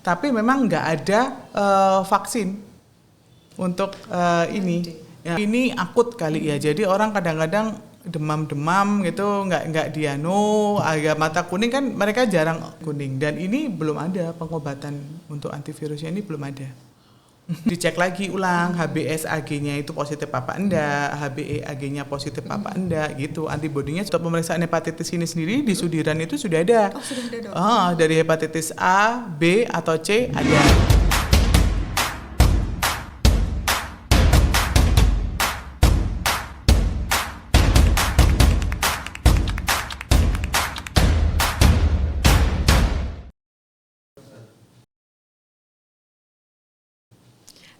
Tapi memang nggak ada vaksin untuk ini. Ya, ini akut kali ya. Jadi orang kadang-kadang demam-demam gitu nggak dianu, agak mata kuning kan mereka jarang kuning, dan ini belum ada pengobatan untuk antivirusnya, ini belum ada. Dicek lagi ulang HBsAg-nya itu positif apa enggak, HBeAg-nya positif apa enggak gitu. Antibodinya untuk pemeriksaan hepatitis ini sendiri di Sudiran itu sudah ada. Oh, sudah ada, Dok. Dari hepatitis A, B atau C ada.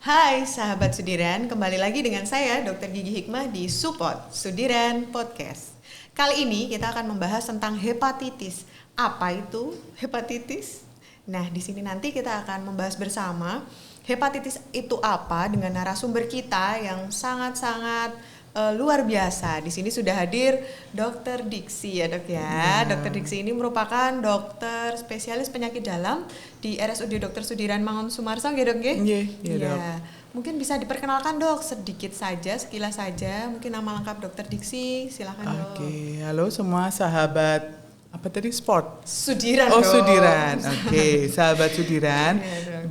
Hai sahabat Sudiran, kembali lagi dengan saya Dr. Gigi Hikmah di Support Sudiran Podcast. Kali ini kita akan membahas tentang hepatitis. Apa itu hepatitis? Nah, di sini nanti kita akan membahas bersama hepatitis itu apa dengan narasumber kita yang sangat-sangat luar biasa. Di sini sudah hadir Dr. Diksi ya, Dok ya. Dr. Diksi ini merupakan dokter spesialis penyakit dalam di RSUD Dr. Sudiran Mangun Sumarso, ya, Dok ya? Iya, Dok. Mungkin bisa diperkenalkan, Dok, sedikit saja, sekilas saja. Mungkin nama lengkap Dr. Diksi, silakan, Dok. Oke, halo semua sahabat apa tadi sport? Sudiran. Oh, dong. Sudiran. Oke, sahabat Sudiran. Iya,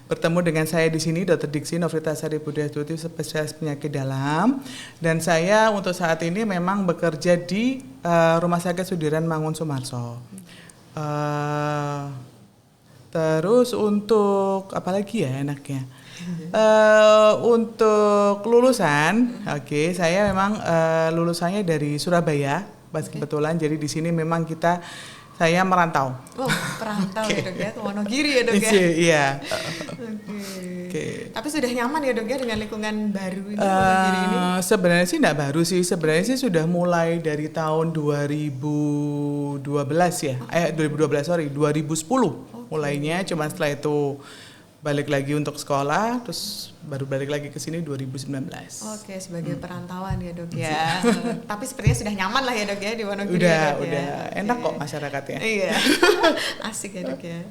Bertemu dengan saya di sini Dr. Diksi Novritasari Budiastuti, spesialis penyakit dalam, dan saya untuk saat ini memang bekerja di Rumah Sakit Sudiran Mangun Sumarso. Terus untuk apa lagi ya enaknya? Untuk lulusan, saya memang lulusannya dari Surabaya. Pas kebetulan, jadi di sini memang saya merantau. Oh, perantau ya, Dok ya, ke Wonogiri ya, Dok ya. Iya. Oke. Tapi sudah nyaman ya, Dok ya, dengan lingkungan baru ini, Wonogiri ini? Sebenarnya sih enggak baru sih. Sebenarnya sih sudah mulai dari tahun 2012 ya. 2010. Mulainya, cuman setelah itu balik lagi untuk sekolah, terus baru balik lagi ke sini 2019. Oke, sebagai perantauan ya, Dok ya. Tapi sepertinya sudah nyaman lah ya, Dok ya, di Wonogiri. Udah ya. enak kok masyarakatnya. Iya. Asik ya, Dok ya.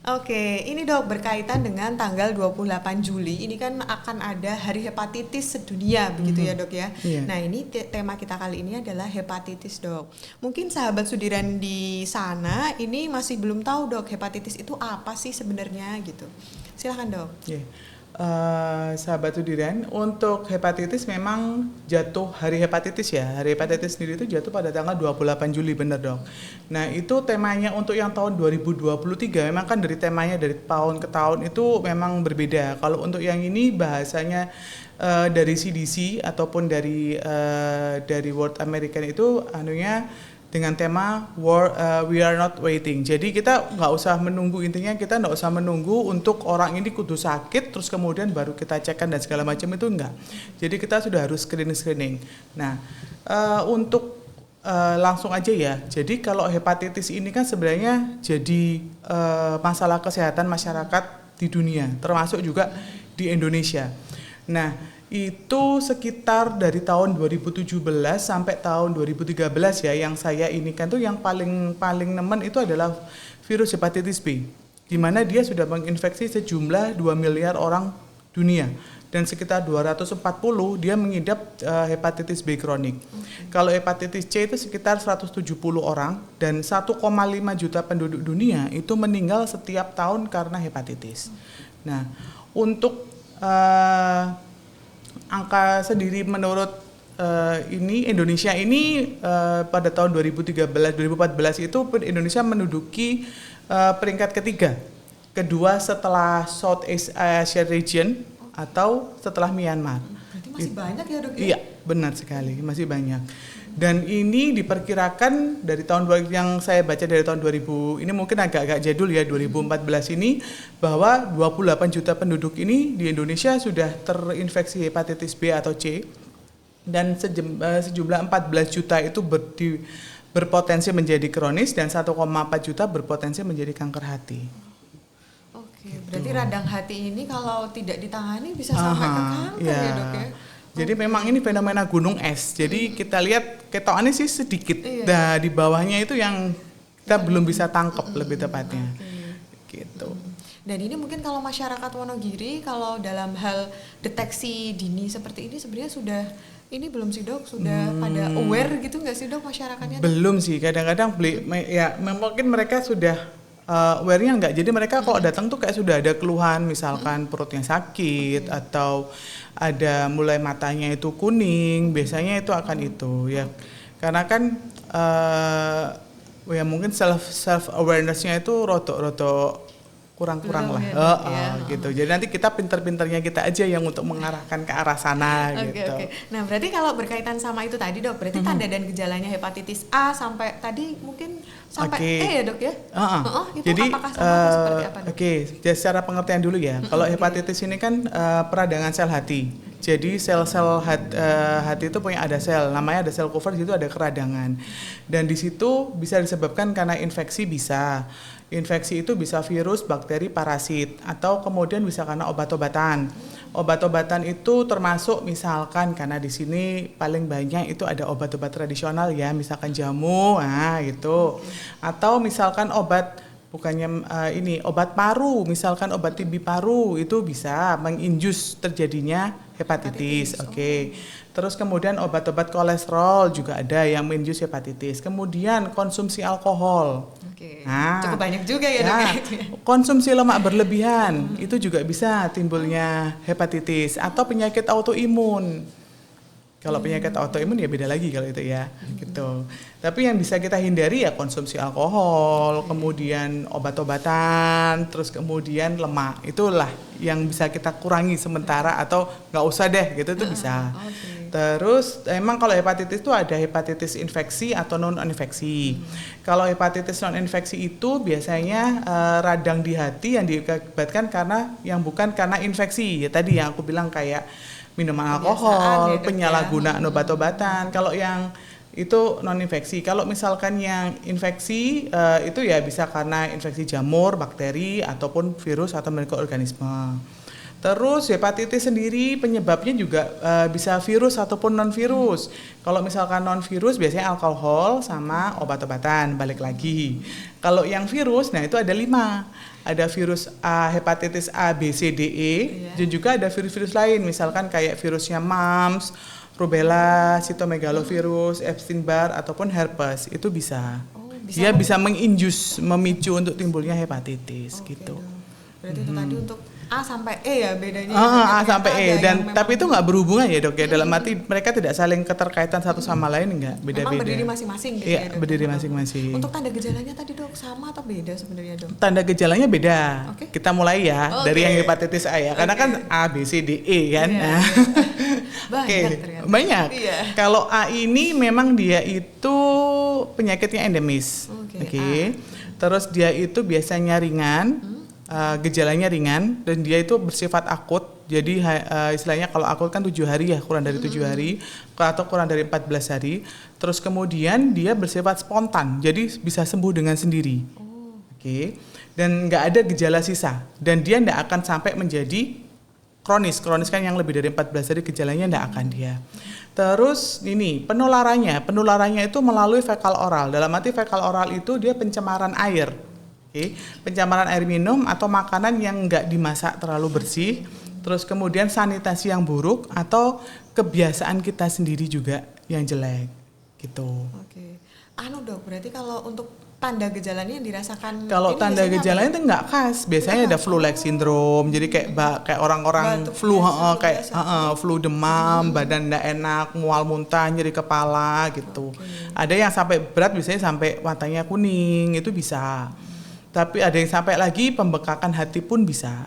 Oke, ini, Dok, berkaitan dengan tanggal 28 Juli, ini kan akan ada Hari Hepatitis Sedunia, begitu ya, Dok ya. Iya. Nah, ini tema kita kali ini adalah hepatitis, Dok. Mungkin sahabat Sudiran di sana ini masih belum tahu, Dok, hepatitis itu apa sih sebenarnya gitu. Silakan, Dok. Yeah. Sahabat Sudiran, untuk hepatitis memang jatuh hari hepatitis ya. Hari hepatitis sendiri itu jatuh pada tanggal 28 Juli, benar, Dok. Nah, itu temanya untuk yang tahun 2023 memang kan dari temanya dari tahun ke tahun itu memang berbeda. Kalau untuk yang ini bahasanya dari CDC ataupun dari World American itu dengan tema We Are Not Waiting. Jadi kita nggak usah menunggu, intinya kita nggak usah menunggu untuk orang ini kudu sakit terus kemudian baru kita cekkan dan segala macam, itu enggak. Jadi kita sudah harus screening. Nah, untuk langsung aja ya. Jadi kalau hepatitis ini kan sebenarnya jadi masalah kesehatan masyarakat di dunia, termasuk juga di Indonesia. Nah, itu sekitar dari tahun 2017 sampai tahun 2013 ya, yang saya ini kan tuh yang paling nemen itu adalah virus hepatitis B, di mana dia sudah menginfeksi sejumlah 2 miliar orang dunia dan sekitar 240 dia mengidap hepatitis B kronik. Kalau hepatitis C itu sekitar 170 orang dan 1,5 juta penduduk dunia itu meninggal setiap tahun karena hepatitis. Nah, untuk angka sendiri menurut Indonesia ini pada tahun 2014 itu Indonesia menduduki peringkat kedua setelah South Asia Region atau setelah Myanmar. Berarti masih banyak ya, Dok? Iya, benar sekali, masih banyak. Dan ini diperkirakan dari tahun yang saya baca dari tahun 2000, ini mungkin agak jadul ya, 2014 ini, bahwa 28 juta penduduk ini di Indonesia sudah terinfeksi hepatitis B atau C, dan sejumlah 14 juta itu berpotensi menjadi kronis dan 1,4 juta berpotensi menjadi kanker hati. Oke, berarti radang hati ini kalau tidak ditangani bisa sampai ke kanker ya, Dok ya? Jadi memang ini fenomena gunung es. Jadi kita lihat ketokannya sih sedikit. Nah, di bawahnya itu yang kita belum bisa tangkap lebih tepatnya. gitu. Dan ini mungkin kalau masyarakat Wonogiri kalau dalam hal deteksi dini seperti ini sebenarnya sudah ini belum sih dok, sudah pada aware gitu nggak sih dok masyarakatnya? Belum sih, kadang-kadang mungkin mereka sudah aware-nya enggak. Jadi mereka kalau datang tuh kayak sudah ada keluhan, misalkan perutnya sakit atau ada mulai matanya itu kuning, biasanya itu akan itu ya. Karena kan ya mungkin self awareness-nya itu roto kurang lah, gitu. Jadi nanti kita pinter-pinternya kita aja yang untuk mengarahkan ke arah sana gitu. Oke. Nah berarti kalau berkaitan sama itu tadi dok, berarti tanda dan gejalanya hepatitis A sampai tadi mungkin sampai E ya dok ya? Itu jadi apakah sama atau seperti apa dok? Jadi secara pengertian dulu ya. Kalau hepatitis ini kan peradangan sel hati. Jadi sel-sel hati itu punya ada sel, namanya ada sel cover, di situ ada keradangan. Dan di situ bisa disebabkan karena infeksi bisa. Infeksi itu bisa virus, bakteri, parasit, atau kemudian bisa karena obat-obatan. Obat-obatan itu termasuk misalkan karena di sini paling banyak itu ada obat-obat tradisional ya, misalkan jamu, gitu. Atau misalkan obat obat paru, misalkan obat TB paru itu bisa menginjus terjadinya hepatitis. Oke. Terus kemudian obat-obat kolesterol juga ada yang menginjus hepatitis. Kemudian konsumsi alkohol. Cukup banyak juga ya dok. Konsumsi lemak berlebihan itu juga bisa timbulnya hepatitis atau penyakit autoimun. Kalau penyakit autoimun ya beda lagi kalau itu ya, gitu. Tapi yang bisa kita hindari ya konsumsi alkohol, kemudian obat-obatan, terus kemudian lemak. Itulah yang bisa kita kurangi sementara atau nggak usah deh, gitu itu bisa. Terus emang kalau hepatitis itu ada hepatitis infeksi atau non-infeksi. Kalau hepatitis non-infeksi itu biasanya radang di hati yang diakibatkan bukan karena infeksi. Ya tadi yang aku bilang kayak minuman alkohol, penyalahgunaan obat-obatan. Kalau yang itu non-infeksi. Kalau misalkan yang infeksi itu ya bisa karena infeksi jamur, bakteri, ataupun virus atau mikroorganisme. Terus hepatitis sendiri penyebabnya juga bisa virus ataupun non-virus. Kalau misalkan non-virus biasanya alkohol sama obat-obatan, balik lagi. Kalau yang virus, nah itu ada 5. Ada virus A, hepatitis A, B, C, D, E, dan juga ada virus-virus lain, misalkan kayak virusnya mumps, rubella, cytomegalovirus, Epstein-Barr, ataupun herpes, itu bisa. Dia bisa memicu untuk timbulnya hepatitis, gitu. Berarti itu tadi untuk A sampai E ya bedanya. A sampai E dan tapi itu nggak berhubungan ya dok ya, dalam arti mereka tidak saling keterkaitan satu sama lain, nggak, beda-beda. Memang berdiri masing-masing gitu ya dok? Iya, berdiri masing-masing. Untuk tanda gejalanya tadi dok sama atau beda sebenarnya dok? Tanda gejalanya beda. Kita mulai ya dari yang hepatitis A ya, karena kan A, B, C, D, E kan. Banyak. Kalau A ini memang dia itu penyakitnya endemis. Terus dia itu biasanya ringan. Gejalanya ringan dan dia itu bersifat akut. Jadi istilahnya kalau akut kan 7 hari ya, kurang dari 7 hari atau kurang dari 14 hari. Terus kemudian dia bersifat spontan, jadi bisa sembuh dengan sendiri. Dan nggak ada gejala sisa dan dia nggak akan sampai menjadi kronis kan yang lebih dari 14 hari gejalanya nggak akan dia. Terus ini penularannya itu melalui fekal oral. Dalam arti fekal oral itu dia pencemaran air. Pencemaran air minum atau makanan yang nggak dimasak terlalu bersih, terus kemudian sanitasi yang buruk atau kebiasaan kita sendiri juga yang jelek, gitu. Dok, berarti kalau untuk tanda gejalanya yang dirasakan, kalau tanda gejalanya itu nggak khas, biasanya ada flu-like syndrome, jadi kayak orang-orang flu, flu demam, badan nggak enak, mual muntah, nyeri kepala, gitu. Ada yang sampai berat, biasanya sampai matanya kuning, itu bisa. Tapi ada yang sampai lagi pembekakan hati pun bisa.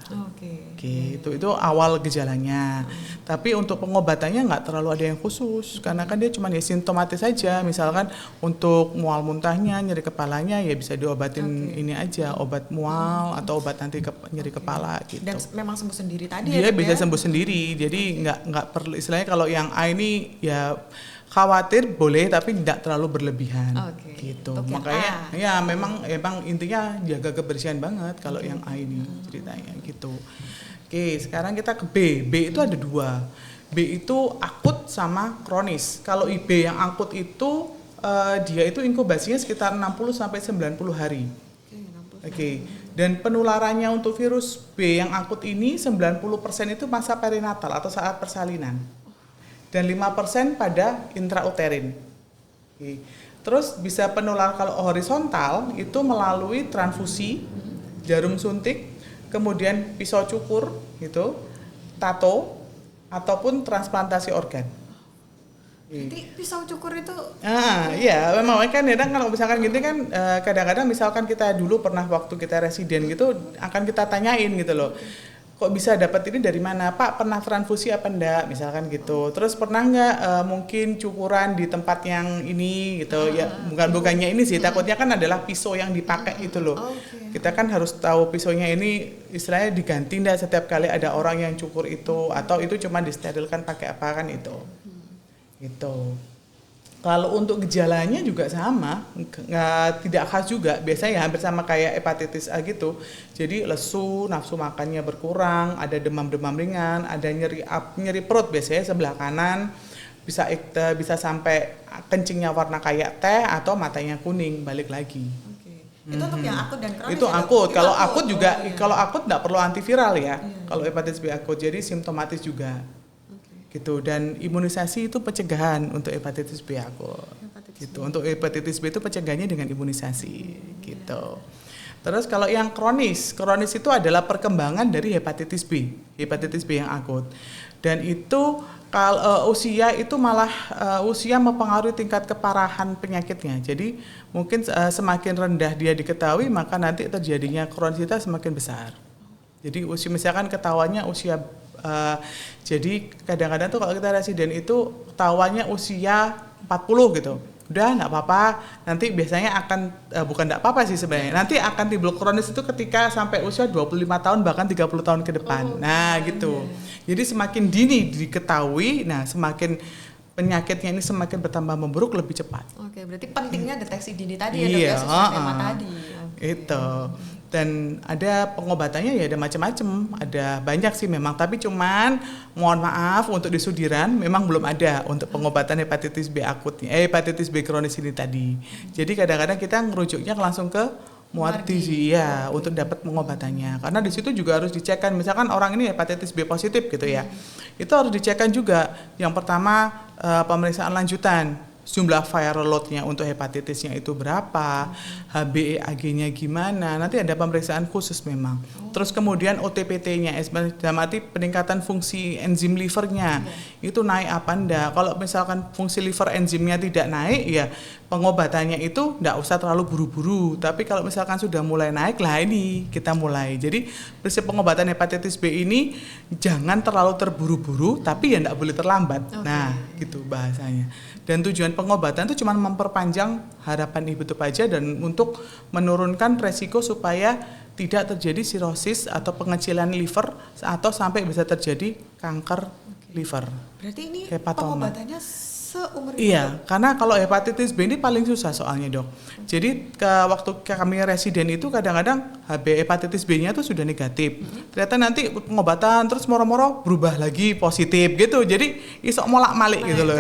Itu awal gejalanya. Tapi untuk pengobatannya nggak terlalu ada yang khusus, karena kan dia cuma ya simptomatis saja. Misalkan untuk mual muntahnya, nyeri kepalanya ya bisa diobatin ini aja, obat mual atau obat anti nyeri kepala gitu. Dan memang sembuh sendiri tadi dia bisa sembuh sendiri. Jadi nggak perlu, istilahnya kalau yang A ini ya khawatir boleh tapi tidak terlalu berlebihan, gitu. Makanya ya memang intinya jaga kebersihan banget kalau yang A ini ceritanya gitu. Sekarang kita ke B. B itu ada 2. B itu akut sama kronis. Kalau B yang akut itu dia itu inkubasinya sekitar 60 sampai 90 hari. Dan penularannya untuk virus B yang akut ini 90% itu masa perinatal atau saat persalinan. Dan 5% pada intrauterin. Oke. Terus bisa penular kalau horizontal itu melalui transfusi, jarum suntik, kemudian pisau cukur gitu, tato, ataupun transplantasi organ. Jadi pisau cukur itu? Iya, memang kan kadang kalau misalkan gini kan kadang-kadang misalkan kita dulu pernah waktu kita residen gitu akan kita tanyain gitu loh. Kok bisa dapat ini dari mana? Pak, pernah transfusi apa enggak? Misalkan gitu. Terus pernah enggak mungkin cukuran di tempat yang ini gitu. Ya, bukannya ini sih, takutnya kan adalah pisau yang dipakai itu loh. Kita kan harus tahu pisaunya ini istilahnya diganti enggak setiap kali ada orang yang cukur itu atau itu cuma disterilkan pakai apa kan itu. Gitu. Kalau untuk gejalanya juga sama, tidak khas juga. Biasanya hampir sama kayak hepatitis A gitu. Jadi lesu, nafsu makannya berkurang, ada demam-demam ringan, ada nyeri perut biasanya sebelah kanan, bisa sampai kencingnya warna kayak teh atau matanya kuning balik lagi. Itu untuk yang akut dan kronis. Itu akut. Kalau akut juga, kalau akut nggak perlu antiviral ya. Kalau hepatitis B akut, jadi simptomatis juga. Gitu, dan imunisasi itu pencegahan untuk hepatitis B akut. Gitu. Untuk hepatitis B itu pencegahannya dengan imunisasi gitu. Terus kalau yang kronis itu adalah perkembangan dari hepatitis B yang akut. Dan itu kalau usia itu malah usia mempengaruhi tingkat keparahan penyakitnya. Jadi mungkin semakin rendah dia diketahui maka nanti terjadinya kronisitas semakin besar. Jadi usia misalkan ketahuannya usia jadi kadang-kadang tuh kalau kita residen itu ketahuannya usia 40 gitu. Udah enggak apa-apa, nanti biasanya akan bukan enggak apa-apa sih sebenarnya. Nanti akan timbul kronis itu ketika sampai usia 25 tahun bahkan 30 tahun ke depan. Gitu. Jadi semakin dini diketahui, nah semakin penyakitnya ini semakin bertambah memburuk lebih cepat. Oke, berarti pentingnya deteksi dini tadi ya, Dok, ya, sesuai tema tadi. Itu. Dan ada pengobatannya ya ada macam-macam, ada banyak sih memang, tapi cuman mohon maaf untuk di Sudiran memang belum ada untuk pengobatan hepatitis B akutnya, hepatitis B kronis ini tadi. Jadi kadang-kadang kita ngerujuknya langsung ke Muardi sih ya untuk dapat pengobatannya. Karena di situ juga harus dicekkan, misalkan orang ini hepatitis B positif gitu ya. Itu harus dicekkan juga. Yang pertama pemeriksaan lanjutan. Jumlah viral load-nya untuk hepatitisnya itu berapa, HbA1c-nya gimana, nanti ada pemeriksaan khusus memang. Terus kemudian OTPT-nya, dalam arti peningkatan fungsi enzim livernya, itu naik apa enggak. Kalau misalkan fungsi liver enzimnya tidak naik, ya pengobatannya itu enggak usah terlalu buru-buru. Tapi kalau misalkan sudah mulai naik, lah ini kita mulai. Jadi prinsip pengobatan hepatitis B ini jangan terlalu terburu-buru, tapi ya enggak boleh terlambat. Nah, gitu bahasanya. Dan tujuan pengobatan itu cuma memperpanjang harapan ibu itu aja dan untuk menurunkan resiko supaya tidak terjadi sirosis atau pengecilan liver atau sampai bisa terjadi kanker liver. Berarti ini hepatoma. Pengobatannya seumur hidup? Iya, karena kalau hepatitis B ini paling susah soalnya, Dok. Jadi waktu kami residen itu kadang-kadang hepatitis B-nya itu sudah negatif. Ternyata nanti pengobatan terus moro-moro berubah lagi positif gitu. Jadi isok molak-malik gitu loh.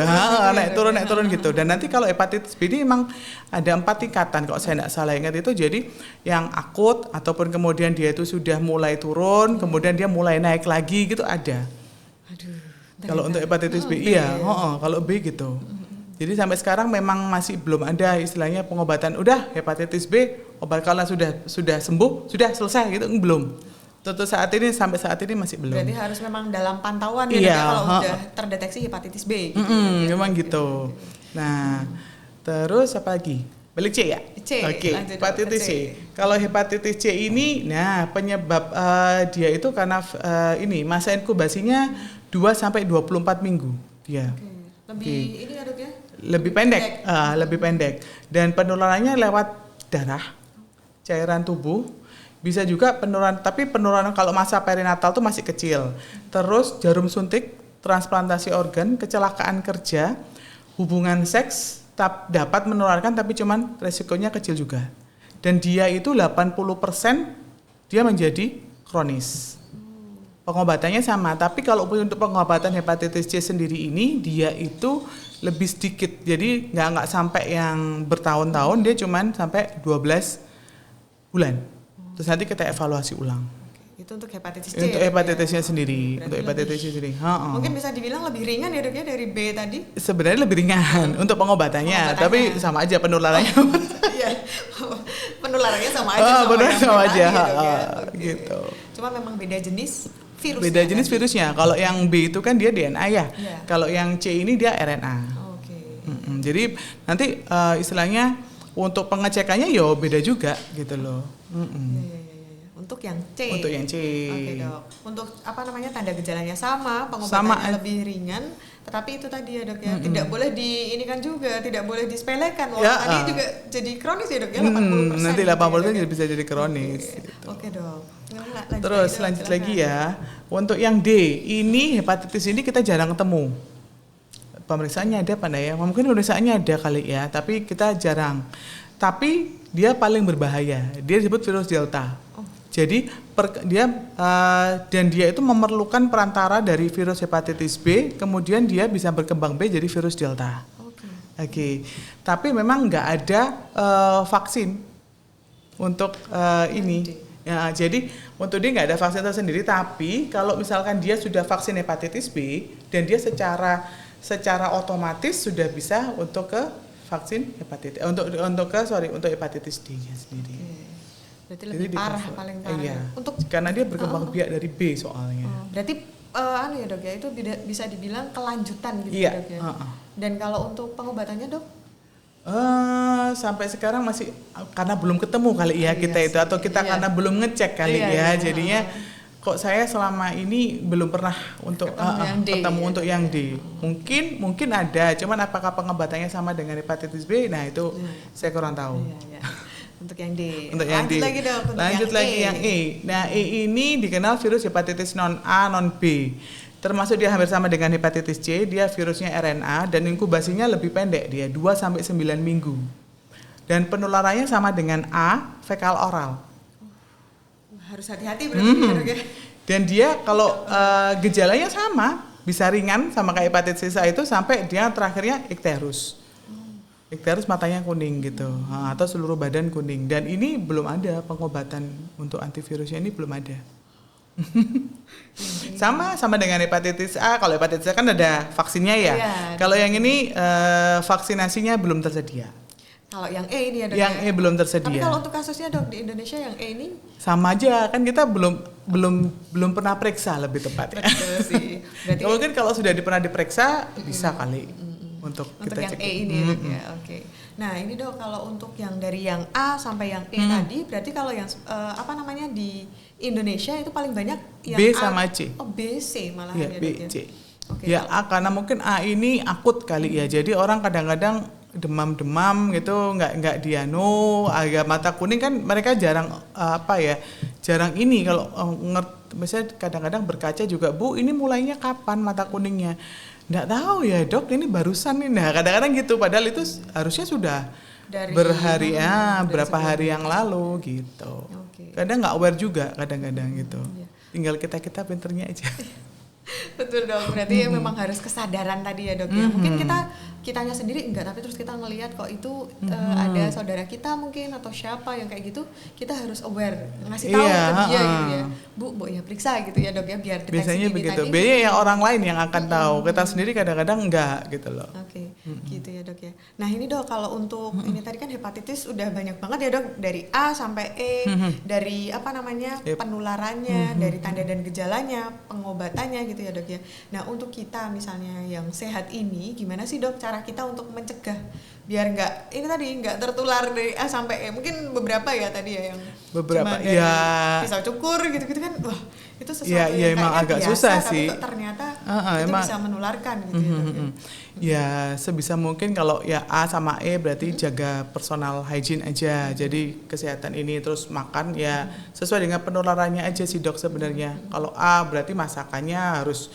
Naik turun gitu. Dan nanti kalau hepatitis B ini memang ada 4 tingkatan kalau saya tidak salah ingat itu. Jadi yang akut ataupun kemudian dia itu sudah mulai turun, kemudian dia mulai naik lagi gitu ada. Kalau untuk hepatitis B, iya, kalau B gitu. Jadi sampai sekarang memang masih belum ada istilahnya pengobatan. Udah hepatitis B, obat kalau sudah sembuh, sudah selesai gitu, belum. Tentu sampai saat ini masih belum. Berarti harus memang dalam pantauan ya kalau udah terdeteksi hepatitis B. Gitu. Memang gitu. Nah, terus apa lagi? Balik C ya? C. Oke, hepatitis C. Kalau hepatitis C ini, nah penyebab dia itu karena ini masa inkubasinya 2-24 minggu dia. Lebih ini ya, Dok ya? Lebih pendek. Dan penularannya lewat darah, cairan tubuh, bisa juga penularan, tapi penularan kalau masa perinatal tuh masih kecil. Terus jarum suntik, transplantasi organ, kecelakaan kerja, hubungan seks dapat menularkan tapi cuman resikonya kecil juga. Dan dia itu 80% dia menjadi kronis. Pengobatannya sama, tapi kalau untuk pengobatan hepatitis C sendiri ini dia itu lebih sedikit. Jadi nggak sampai yang bertahun-tahun, dia cuman sampai 12 bulan. Terus nanti kita evaluasi ulang. Itu untuk hepatitis C. Untuk hepatitisnya sendiri, Berarti untuk hepatitisnya sendiri. Mungkin bisa dibilang lebih ringan ya dok ya dari B tadi. Sebenarnya lebih ringan untuk pengobatannya, tapi sama aja penularannya. Iya, penularannya sama aja. Penularannya sama aja, ya, dok, ya. gitu. Cuma memang beda jenis virusnya. Beda jenis virusnya. Kalau yang B itu kan dia DNA ya. Iya. Kalau yang C ini dia RNA. Jadi nanti istilahnya untuk pengecekannya yo beda juga gitu loh. Iya. Untuk yang C. Untuk yang C. Oke dok. Untuk apa namanya tanda gejalanya sama, pengobatannya lebih ringan. Tetapi itu tadi ya dok ya, tidak boleh ini kan juga, tidak boleh disepelekan. Wah, tadi juga jadi kronis ya dok ya, 80%. Nanti 80% bisa jadi kronis. Oke dok. Terus lanjut lagi ya. Untuk yang D, ini hepatitis ini kita jarang ketemu. Pemeriksaannya ada apa ya? Mungkin pemeriksaannya ada kali ya, tapi kita jarang. Tapi dia paling berbahaya. Dia disebut virus Delta. Jadi dia itu memerlukan perantara dari virus hepatitis B, kemudian dia bisa berkembang B jadi virus Delta. Oke. Tapi memang nggak ada vaksin untuk ini. Ya, jadi untuk dia nggak ada vaksin tersendiri. Tapi kalau misalkan dia sudah vaksin hepatitis B dan dia secara otomatis sudah bisa untuk ke vaksin hepatitis untuk hepatitis D-nya sendiri. Berarti lebih parah, paling parah. Iya. Karena dia berkembang biak dari B soalnya. Berarti ya dok ya, itu bisa dibilang kelanjutan gitu iya, dok ya. Dan kalau untuk pengobatannya dok? Sampai sekarang masih karena belum ketemu kali ya kita itu atau kita karena belum ngecek kali ya. Jadinya kok saya selama ini belum pernah untuk ketemu untuk yang D. Mungkin ada, cuman apakah pengobatannya sama dengan hepatitis B? Nah itu saya kurang tahu. Untuk yang D. Untuk yang lanjut D. lagi dok. Lanjut lagi yang E. Nah E ini dikenal virus hepatitis non A non B. Termasuk dia hampir sama dengan hepatitis C. Dia virusnya RNA dan inkubasinya lebih pendek, dia 2-9 minggu. Dan penularannya sama dengan A, fekal oral. Harus hati-hati berarti dok ya. Dan dia kalau gejalanya sama, bisa ringan sama kayak hepatitis A itu sampai dia terakhirnya ikterus. Ikterus matanya kuning gitu, atau seluruh badan kuning. Dan ini belum ada pengobatan untuk antivirusnya, ini belum ada. sama dengan hepatitis A. Kalau hepatitis A kan ada vaksinnya ya. Kalau yang ini vaksinasinya belum tersedia. Kalau yang E ini ya dok. Yang E belum tersedia. Tapi kalau untuk kasusnya dok di Indonesia yang E ini sama aja kan, kita belum pernah periksa lebih tepatnya. Betul sih. Berarti mungkin kalau sudah pernah diperiksa bisa kali. Untuk yang cek. E ini ya, oke. Nah ini dok, kalau untuk yang dari yang A sampai yang E tadi, berarti kalau yang di Indonesia itu paling banyak yang B A, sama C. Oh B, C malah ya, ya B, dok, C. Okay, Ya A karena mungkin A ini akut kali ya, jadi orang kadang-kadang demam gitu, nggak dianu, agak mata kuning kan mereka jarang jarang ini kalau misalnya kadang-kadang berkaca juga, Bu ini mulainya kapan mata kuningnya? Nggak tahu ya dok, ini barusan nih. Nah kadang-kadang gitu, padahal itu harusnya sudah berhari berapa hari yang lalu gitu. Kadang nggak aware juga kadang-kadang gitu. Tinggal kita pinternya aja. Betul dok, berarti memang harus kesadaran tadi ya dok ya. Mungkin kitanya sendiri enggak, tapi terus kita ngelihat kok itu ada saudara kita mungkin atau siapa yang kayak gitu, kita harus aware, ngasih tahu ke dia gitu ya. Bu ya periksa gitu ya dok ya, biar deteksi biasanya dini begitu. tadi. Biasanya yang orang lain yang akan tahu, kita sendiri kadang-kadang enggak gitu loh. Oke, gitu ya dok ya. Nah ini dok, kalau untuk ini tadi kan hepatitis udah banyak banget ya dok, dari A sampai E, dari penularannya, dari tanda dan gejalanya, pengobatannya gitu ya dok ya. Nah untuk kita misalnya yang sehat ini, gimana sih dok cara kita untuk mencegah biar nggak tertular dari A sampai E? Mungkin beberapa ya tadi ya yang beberapa pisau cukur gitu-gitu kan, wah itu sesuatu yang emang agak biasa, susah tapi sih. kok ternyata itu bisa menularkan gitu ya dok ya. Ya sebisa mungkin kalau ya A sama E berarti jaga personal hygiene aja. Jadi kesehatan ini, terus makan ya sesuai dengan penularannya aja sih dok sebenarnya. Kalau A berarti masakannya harus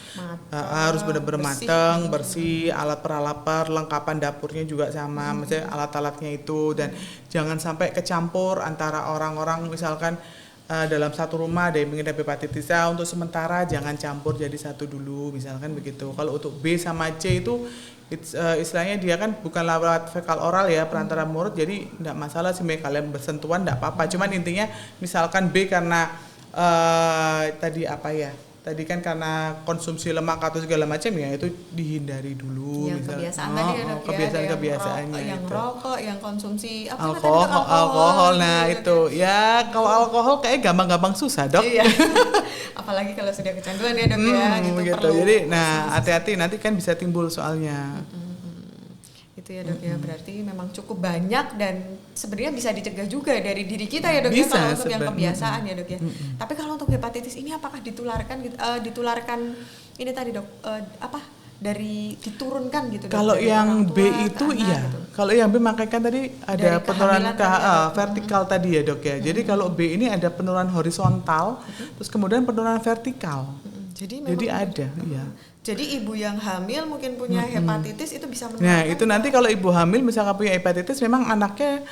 benar-benar mateng, bersih, alat perlengkapan dapurnya juga sama, maksudnya alat-alatnya itu, dan jangan sampai kecampur antara orang-orang misalkan dalam satu rumah ada yang mengidap hepatitis A, untuk sementara jangan campur jadi satu dulu, misalkan begitu. Kalau untuk B sama C itu istilahnya dia kan bukan lewat fekal oral ya, perantara mulut, jadi enggak masalah sih kalian bersentuhan enggak apa-apa. Cuman intinya misalkan B karena tadi kan karena konsumsi lemak atau segala macam ya, itu dihindari dulu. Yang kebiasaan tadi ya, Dok, kebiasaan-kebiasaannya yang itu. rokok, yang konsumsi alkohol. Nah itu ya, kalau alkohol kayak gampang-gampang susah, Dok. Iya. Apalagi kalau sudah kecanduan ya, Dok, ya gitu. Jadi hati-hati, nanti kan bisa timbul soalnya. Itu ya, Dok, ya, berarti memang cukup banyak dan sebenarnya bisa dicegah juga dari diri kita ya, Dok, bisa, ya, kalau untuk yang kebiasaan ya, Dok, ya. Tapi kalau untuk hepatitis ini apakah ditularkan ini tadi, Dok, diturunkan gitu, Dok? Kalau yang B itu iya. Gitu. Kalau yang B makanya kan tadi ada Dari penurunan kehamilan vertikal tadi ya, Dok, ya. Jadi kalau B ini ada penurunan horizontal, terus kemudian penurunan vertikal. Jadi ada, iya. Jadi ibu yang hamil mungkin punya hepatitis itu bisa menularkan. Nah, itu nanti kalau ibu hamil misalkan punya hepatitis, memang anaknya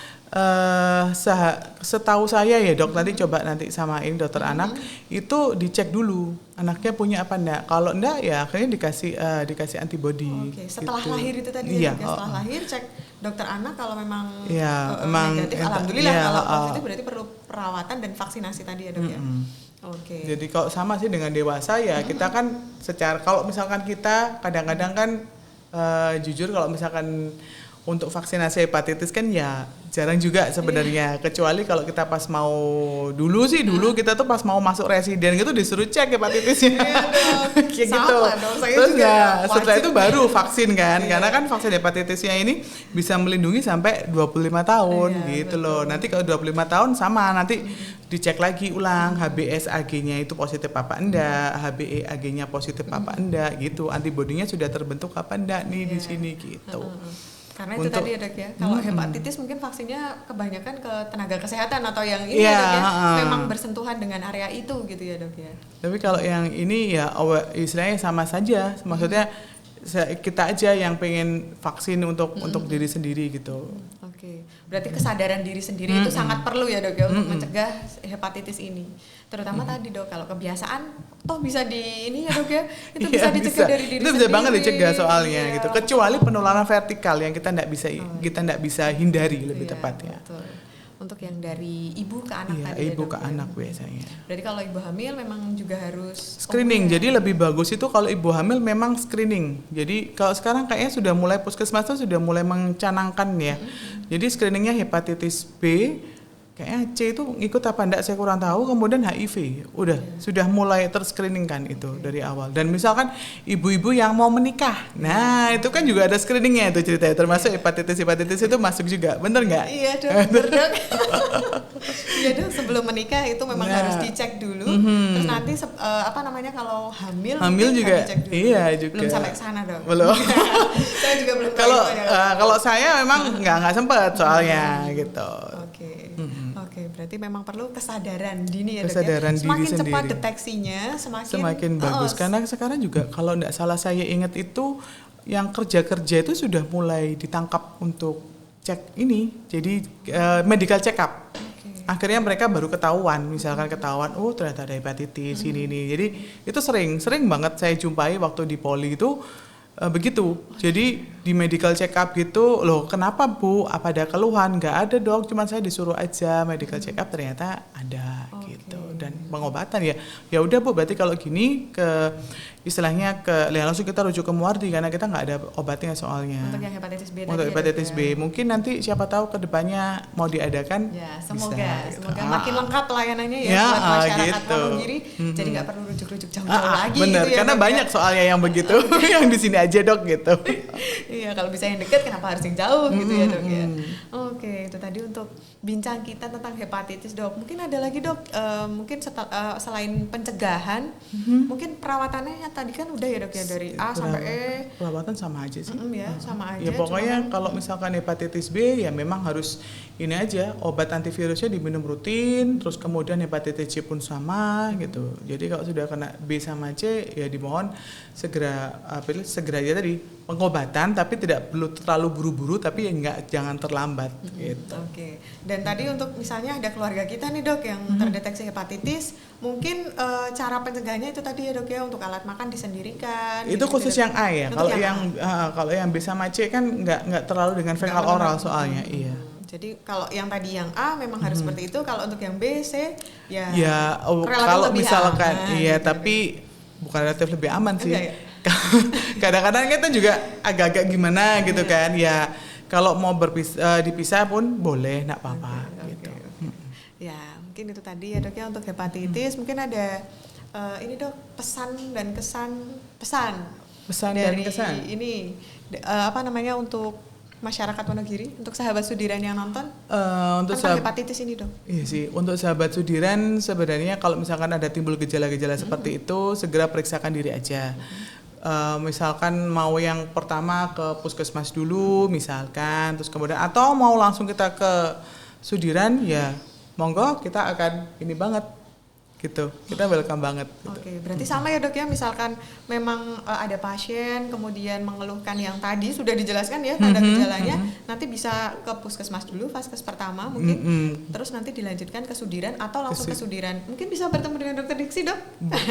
setahu saya ya, Dok, nanti coba nanti samain dokter anak, itu dicek dulu anaknya punya apa enggak. Kalau enggak ya akhirnya dikasih antibody. Oke, setelah lahir itu tadi iya, setelah lahir cek dokter anak, kalau memang negatif, negatif, alhamdulillah. Kalau positif berarti perlu perawatan dan vaksinasi tadi ya, Dok, ya. Oke. Jadi kalau sama sih dengan dewasa ya, kita kan kalau misalkan kita kadang-kadang kan jujur kalau misalkan untuk vaksinasi hepatitis kan ya jarang juga sebenarnya, kecuali kalau kita pas mau dulu kita tuh pas mau masuk residen gitu disuruh cek hepatitisnya. Kayak gitu. Terus ya setelah itu baru vaksin kan, karena kan vaksin hepatitisnya ini bisa melindungi sampai 25 tahun gitu loh. Nanti kalau 25 tahun sama nanti dicek lagi ulang HBsAg-nya itu positif apa enggak, HBeAg-nya positif apa enggak gitu, antibodinya sudah terbentuk apa enggak nih di sini gitu. Karena itu tadi ya, Dok, ya, kalau hepatitis mungkin vaksinnya kebanyakan ke tenaga kesehatan atau yang ini ya, Dok, ya, memang bersentuhan dengan area itu gitu ya, Dok, ya. Tapi kalau yang ini ya istilahnya sama saja, maksudnya kita aja yang pengen vaksin untuk diri sendiri gitu. Oke, berarti kesadaran diri sendiri itu sangat perlu ya, Dok, ya, untuk mencegah hepatitis ini. Terutama tadi, Dok, kalau kebiasaan toh bisa ini ya, Dok, ya, itu bisa dicegah dari diri sendiri. Itu bisa banget dicegah soalnya gitu. Kecuali penularan vertikal yang kita enggak bisa hindari lebih tepatnya. Betul. Untuk yang dari ibu ke anak tadi. Ibu ke anak biasanya. Berarti kalau ibu hamil memang juga harus screening. Jadi lebih bagus itu kalau ibu hamil memang screening. Jadi kalau sekarang kayaknya sudah mulai puskesmas itu sudah mulai mencanangkan ya. Jadi screeningnya hepatitis B, kayaknya C itu ikut apa enggak saya kurang tahu, kemudian HIV sudah mulai terscreening kan itu dari awal. Dan misalkan ibu-ibu yang mau menikah, nah itu kan juga ada screeningnya itu ceritanya, termasuk hepatitis itu masuk juga, bener nggak? Iya, Dok, bener, Dok. Iya, Dok, sebelum menikah itu memang harus dicek dulu. Terus nanti kalau hamil juga dicek dulu. Iya juga. Belum sampai ke sana, Dok. Belum. Saya juga belum. Kalau saya memang nggak sempet soalnya gitu. Oke, berarti memang perlu kesadaran dini ya, Dok, kesadaran ya. Semakin diri cepat sendiri. deteksinya, semakin bagus. Karena sekarang juga kalau nggak salah saya ingat itu yang kerja itu sudah mulai ditangkap untuk cek ini. Jadi medical check up. Akhirnya mereka baru ketahuan, misalkan oh ternyata ada hepatitis ini. Jadi itu sering banget saya jumpai waktu di poli itu. Begitu, jadi di medical check up gitu, loh kenapa Bu, apa ada keluhan? Nggak ada, Dok, cuma saya disuruh aja medical check up, ternyata ada gitu. Dan pengobatan ya udah Bu, berarti kalau gini istilahnya langsung kita rujuk ke Muardi karena kita nggak ada obatnya soalnya. Untuk yang hepatitis B Untuk hepatitis B, mungkin nanti siapa tahu kedepannya mau diadakan. Ya, semoga gitu. makin lengkap pelayanannya ya buat masyarakat Wonogiri. Jadi nggak perlu rujuk-rujuk jauh-jauh lagi. Bener, gitu ya, karena Dok, banyak soalnya yang begitu, yang di sini aja, Dok, gitu. Iya, kalau bisa yang dekat kenapa harus yang jauh gitu ya, Dok, ya. Oke, itu tadi untuk bincang kita tentang hepatitis, Dok. Mungkin ada lagi, Dok, mungkin selain pencegahan, mungkin perawatannya tadi kan udah ya, Dok, ya, dari A sampai E. Perawatan sama aja sih. Ya, sama aja. Ya pokoknya kalau misalkan hepatitis B ya memang harus ini aja, obat antivirusnya diminum rutin, terus kemudian hepatitis C pun sama gitu. Jadi kalau sudah kena B sama C ya dimohon segera aja tadi pengobatan, tapi tidak perlu terlalu buru-buru, tapi jangan terlambat gitu. Oke. Dan tadi untuk misalnya ada keluarga kita nih dok yang terdeteksi hepatitis, mungkin cara pencegahannya itu tadi ya dok ya, untuk alat makan disendirikan. Itu gitu, khusus yang A ya. Untuk Kalau yang B sama C kan nggak terlalu dengan fekal oral soalnya. Iya. Jadi kalau yang tadi yang A memang harus seperti itu, kalau untuk yang B, C ya kalau misalkan gitu, tapi bukan relatif lebih aman sih. Enggak, ya? Kadang-kadang kita juga agak-agak gimana gitu kan. Ya kalau mau dipisah pun boleh, enggak apa-apa gitu. Ya, mungkin itu tadi ya dok ya untuk hepatitis. Mungkin ada ini dok, pesan dan kesan dari ini untuk masyarakat Wonogiri, untuk sahabat Sudiran yang nonton untuk tentang hepatitis ini dok. Iya sih, untuk sahabat Sudiran sebenarnya kalau misalkan ada timbul gejala-gejala seperti itu, segera periksakan diri aja. Misalkan mau yang pertama ke puskesmas dulu misalkan, terus kemudian atau mau langsung kita ke Sudiran, ya monggo, kita akan ini banget gitu, kita welcome banget gitu. Oke, berarti sama ya dok ya, misalkan memang ada pasien kemudian mengeluhkan yang tadi sudah dijelaskan ya tanda gejalanya, nanti bisa ke puskesmas dulu, vaskes pertama mungkin, terus nanti dilanjutkan ke Sudiran atau langsung ke Sudiran. Mungkin bisa bertemu dengan dokter Diksi dok?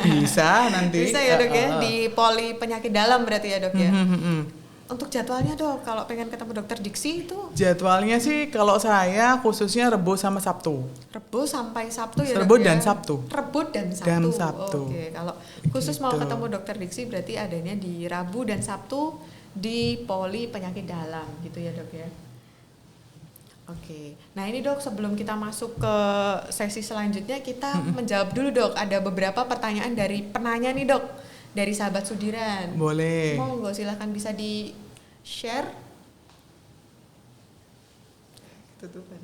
Bisa nanti. Bisa ya dok ya, di poli penyakit dalam berarti ya dok ya. Untuk jadwalnya dok, kalau pengen ketemu dokter Diksi itu? Jadwalnya sih kalau saya khususnya Rebo sama Sabtu. Rebo sampai Sabtu ya Rebo dok dan ya? Sabtu. Rebo dan Sabtu. Oke, kalau khusus mau ketemu dokter Diksi berarti adanya di Rabu dan Sabtu di poli penyakit dalam gitu ya dok ya. Oke, nah ini dok, sebelum kita masuk ke sesi selanjutnya kita menjawab dulu dok. Ada beberapa pertanyaan dari penanya nih dok, dari sahabat Sudiran. Boleh. Monggo silahkan bisa di share. Tutupan.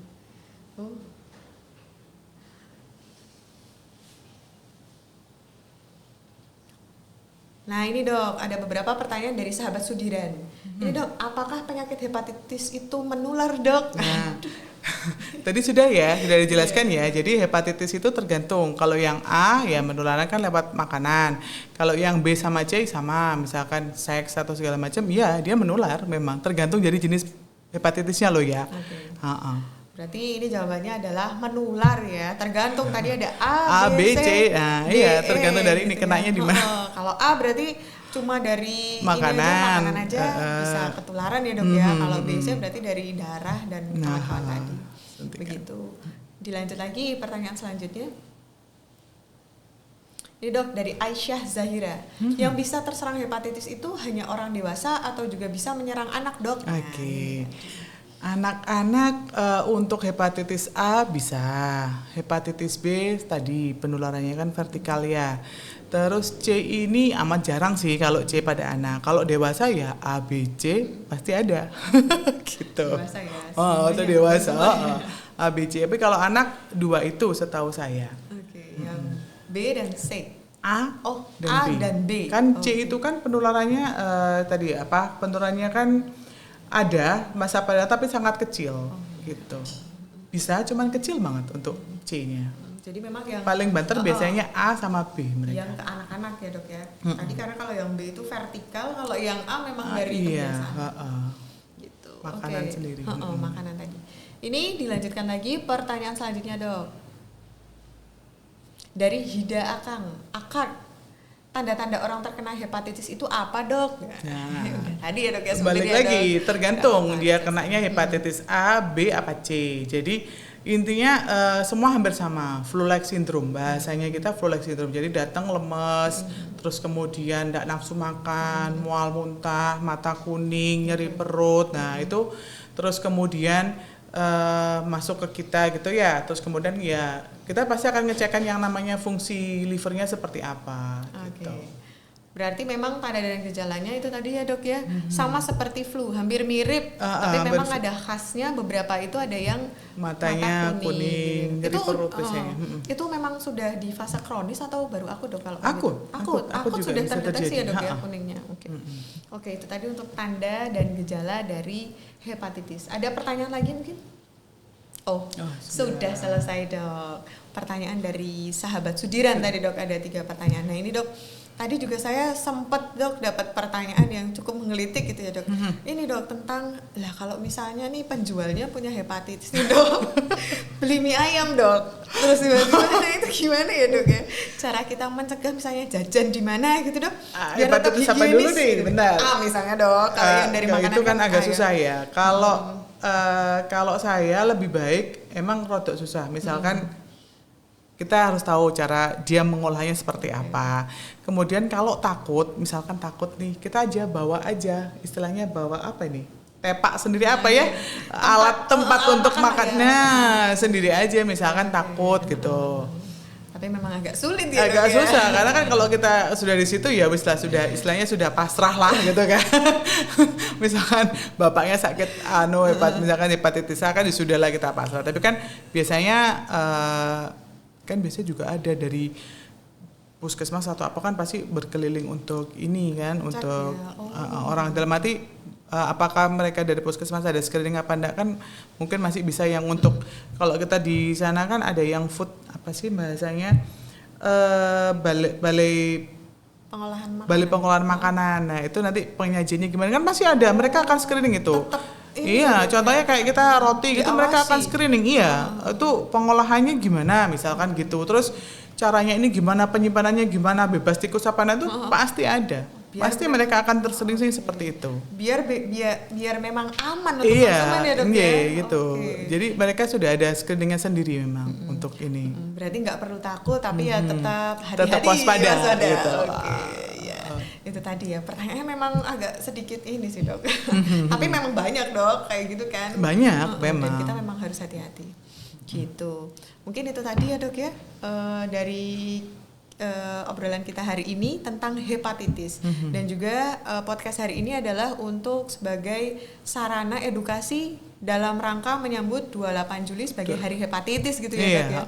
Nah ini dok, ada beberapa pertanyaan dari sahabat Sudiran. Ini dok, apakah penyakit hepatitis itu menular dok? Nah, tadi sudah dijelaskan ya. Jadi hepatitis itu tergantung. Kalau yang A ya menularkan kan lewat makanan. Kalau yang B sama C sama, misalkan seks atau segala macam, ya dia menular memang. Tergantung dari jenis hepatitisnya loh ya. Berarti ini jawabannya adalah menular ya. Tergantung tadi ada A, B, C. Nah, D, iya, tergantung dari ini kenanya di mana. Kalau A berarti cuma dari makanan aja bisa ketularan ya dok ya. Kalau B, C berarti dari darah dan kawan-kawan tadi. Begitu. Dilanjut lagi pertanyaan selanjutnya. Ini dok, dari Aisyah Zahira. Yang bisa terserang hepatitis itu hanya orang dewasa atau juga bisa menyerang anak dok? Oke. Anak-anak untuk hepatitis A bisa, hepatitis B tadi penularannya kan vertikal ya. Terus C ini amat jarang sih kalau C pada anak. Kalau dewasa ya A, B, C pasti ada. Gitu. Dewasa ya. Itu dewasa. A, B, C. Tapi kalau anak dua itu setahu saya. Oke, yang B dan C. A dan dan B. Kan C itu kan penularannya penularannya kan ada masa pada tapi sangat kecil gitu. Bisa cuman kecil banget untuk C-nya. Jadi memang yang paling banter biasanya A sama B mereka. Yang ke anak-anak ya dok ya. Tadi karena kalau yang B itu vertikal, kalau yang A memang dari kebiasaan. Gitu. Makanan sendiri. Makanan tadi. Ini dilanjutkan lagi pertanyaan selanjutnya dok. Dari Hida Akar. Tanda-tanda orang terkena hepatitis itu apa dok? Nah, tadi ya dok ya. Balik lagi, tergantung dia kenanya hepatitis A, B, apa C. Jadi intinya semua hampir sama, flu-like syndrome. Bahasanya kita flu-like syndrome. Jadi datang lemes, terus kemudian tidak nafsu makan, mual muntah, mata kuning, nyeri perut. Nah itu terus kemudian masuk ke kita gitu ya. Terus kemudian ya kita pasti akan ngecekkan yang namanya fungsi livernya seperti apa. Gitu. Berarti memang tanda dan gejalanya itu tadi ya dok ya, sama seperti flu, hampir mirip, tapi memang ada khasnya. Beberapa itu ada yang matanya kuning, nyeri perut biasanya. Itu memang sudah di fase kronis atau baru akut dok? Kalau akut sudah terdeteksi ya dok ya kuningnya. Oke, itu tadi untuk tanda dan gejala dari hepatitis. Ada pertanyaan lagi mungkin? Sudah selesai dok. pertanyaan dari sahabat Sudiran tadi dok, ada 3 pertanyaan. Nah ini dok, tadi juga saya sempat dok dapat pertanyaan yang cukup menggelitik gitu ya dok. Ini dok tentang, lah kalau misalnya nih penjualnya punya hepatitis nih dok, beli mie ayam dok, terus gimana itu gimana ya dok ya? Cara kita mencegah misalnya jajan di mana gitu dok? Biar tetap hepatitis apa higienis dulu nih, gitu. bentar. Misalnya dok, kalau yang dari makanan itu kan agak ayam. susah ya. Kalau saya lebih baik emang rodok susah. Misalkan kita harus tahu cara dia mengolahnya seperti apa. Kemudian kalau takut, misalkan takut nih, kita aja bawa aja, istilahnya bawa apa ini? Tepak sendiri apa ya? Tempat untuk makannya sendiri aja, misalkan takut gitu. Tapi memang agak sulit ya. Agak dok, susah ya? karena kan kalau kita sudah di situ ya sudah istilahnya sudah pasrah lah gitu kan. Misalkan bapaknya sakit misalkan hepatitis A kan sudahlah kita pasrah. Tapi kan biasanya kan biasanya juga ada dari puskesmas atau apa kan pasti berkeliling untuk ini kan, untuk orang dalam arti apakah mereka dari puskesmas ada screening apa enggak kan, mungkin masih bisa yang untuk kalau kita di sana kan ada yang food apa sih bahasanya balai pengolahan makanan. Nah itu nanti penyajiannya gimana kan masih ada, mereka akan screening itu. Iya, contohnya kayak kita roti gitu mereka akan screening. Iya, itu pengolahannya gimana misalkan gitu. Terus caranya ini gimana, penyimpanannya gimana, bebas tikus apa itu pasti ada. Pasti mereka akan tersering seperti itu. Biar memang aman untuk konsumen ya dok ya. Gitu. Jadi mereka sudah ada screeningnya sendiri memang untuk ini. Berarti nggak perlu takut tapi ya tetap hati-hati. Tetap waspada gitu. Itu tadi ya, pertanyaannya memang agak sedikit ini sih dok. Tapi memang banyak dok kayak gitu kan. Banyak memang. Dan kita memang harus hati-hati. Gitu. Mungkin itu tadi ya dok ya, dari obrolan kita hari ini tentang hepatitis. Dan juga podcast hari ini adalah untuk sebagai sarana edukasi dalam rangka menyambut 28 Juli sebagai Hari Hepatitis gitu ya dok ya.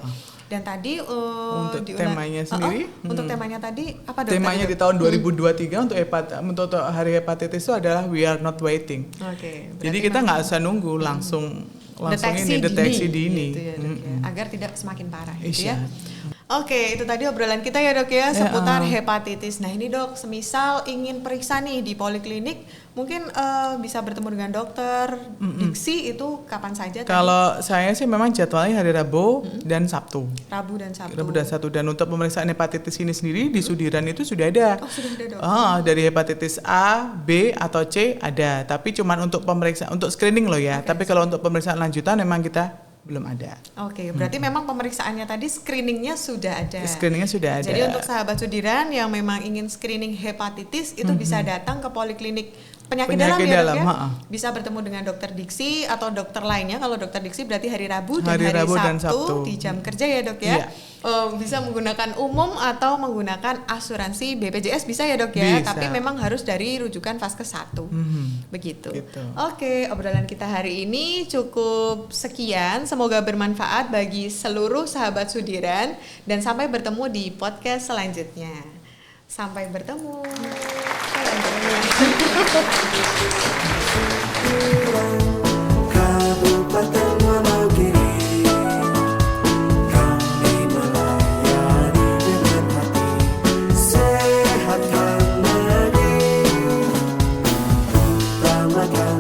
Dan tadi untuk temanya sendiri, untuk temanya tadi apa dok? Temanya di tahun 2023 untuk Hari Hepatitis itu adalah We Are Not Waiting. Jadi kita nggak usah nunggu, langsung deteksi dini gitu ya, dok, ya, agar tidak semakin parah gitu ya. Oke, itu tadi obrolan kita ya dok ya seputar hepatitis. Nah ini dok, semisal ingin periksa nih di poliklinik, mungkin bisa bertemu dengan dokter Diksi itu kapan saja? Kalau saya sih memang jadwalnya hari Rabu dan Sabtu. Rabu dan Sabtu. Dan untuk pemeriksaan hepatitis ini sendiri di Sudiran itu sudah ada. Sudah ada dok. Dari hepatitis A, B atau C ada. Tapi cuma untuk pemeriksaan, untuk screening loh ya. Tapi kalau untuk pemeriksaan lanjutan memang kita belum ada. Berarti memang pemeriksaannya tadi screeningnya sudah ada. Screeningnya sudah ada. Jadi untuk sahabat Sudiran yang memang ingin screening hepatitis itu bisa datang ke poliklinik penyakit dalam ya dok ya. Bisa bertemu dengan dokter Diksi atau dokter lainnya. Kalau dokter Diksi berarti hari Rabu dan hari Sabtu di jam kerja ya dok ya. Bisa menggunakan umum atau menggunakan asuransi BPJS bisa ya dok ya. Bisa. Tapi memang harus dari rujukan Vaskes 1. Begitu. Oke, obrolan kita hari ini cukup sekian. Semoga bermanfaat bagi seluruh sahabat Sudiran dan sampai bertemu di podcast selanjutnya. Sampai bertemu. Kabupaten Wonogiri, kami melayani dengan hati, sehatkan negeri, utamakan